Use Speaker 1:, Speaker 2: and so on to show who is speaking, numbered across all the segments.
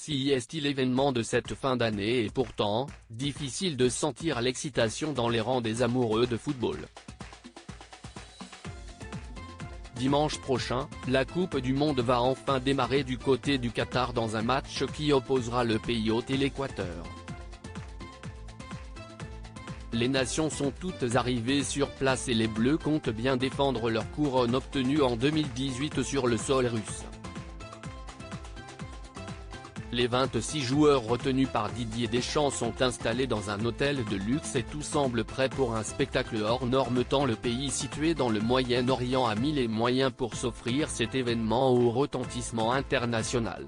Speaker 1: Si est l'événement de cette fin d'année et pourtant, difficile de sentir l'excitation dans les rangs des amoureux de football. Dimanche prochain, la Coupe du Monde va enfin démarrer du côté du Qatar dans un match qui opposera le pays hôte et l'Équateur. Les nations sont toutes arrivées sur place et les Bleus comptent bien défendre leur couronne obtenue en 2018 sur le sol russe. Les 26 joueurs retenus par Didier Deschamps sont installés dans un hôtel de luxe et tout semble prêt pour un spectacle hors norme tant le pays situé dans le Moyen-Orient a mis les moyens pour s'offrir cet événement au retentissement international.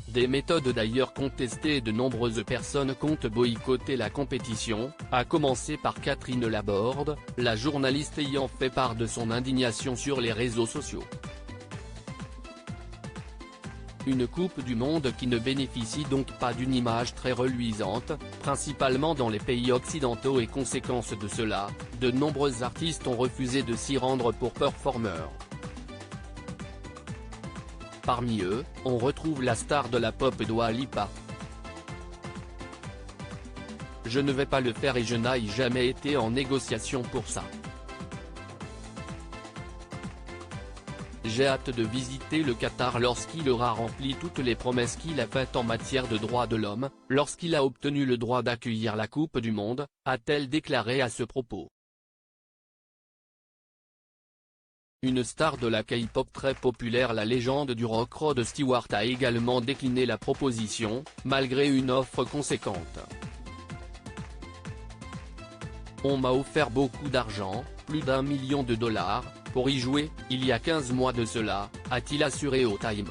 Speaker 1: Des méthodes d'ailleurs contestées et de nombreuses personnes comptent boycotter la compétition, à commencer par Catherine Laborde, la journaliste ayant fait part de son indignation sur les réseaux sociaux. Une Coupe du Monde qui ne bénéficie donc pas d'une image très reluisante, principalement dans les pays occidentaux et conséquence de cela, de nombreux artistes ont refusé de s'y rendre pour performeurs. Parmi eux, on retrouve la star de la pop Dua Lipa. Je ne vais pas le faire et je n'ai jamais été en négociation pour ça. J'ai hâte de visiter le Qatar lorsqu'il aura rempli toutes les promesses qu'il a faites en matière de droits de l'homme, lorsqu'il a obtenu le droit d'accueillir la Coupe du Monde, a-t-elle déclaré à ce propos. Une star de la K-pop très populaire, la légende du rock Rod Stewart a également décliné la proposition, malgré une offre conséquente. On m'a offert beaucoup d'argent, plus d'1 million de dollars, pour y jouer, il y a 15 mois de cela, a-t-il assuré au Time.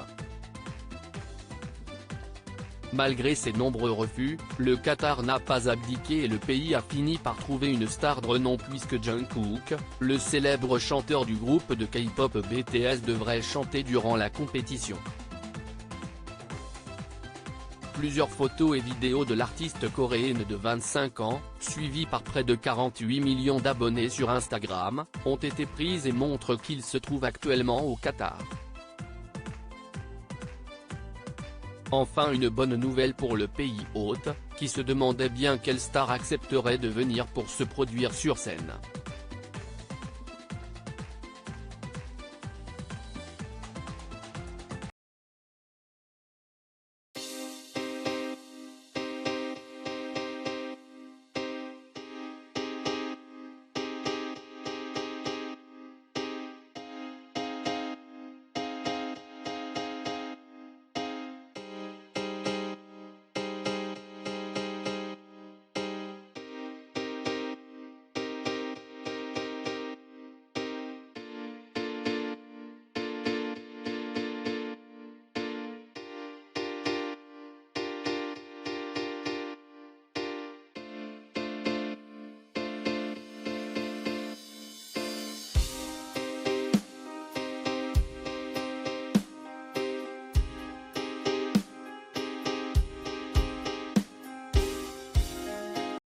Speaker 1: Malgré ses nombreux refus, le Qatar n'a pas abdiqué et le pays a fini par trouver une star de renom puisque Jungkook, le célèbre chanteur du groupe de K-pop BTS devrait chanter durant la compétition. Plusieurs photos et vidéos de l'artiste coréenne de 25 ans, suivie par près de 48 millions d'abonnés sur Instagram, ont été prises et montrent qu'il se trouve actuellement au Qatar. Enfin une bonne nouvelle pour le pays hôte, qui se demandait bien quelle star accepterait de venir pour se produire sur scène.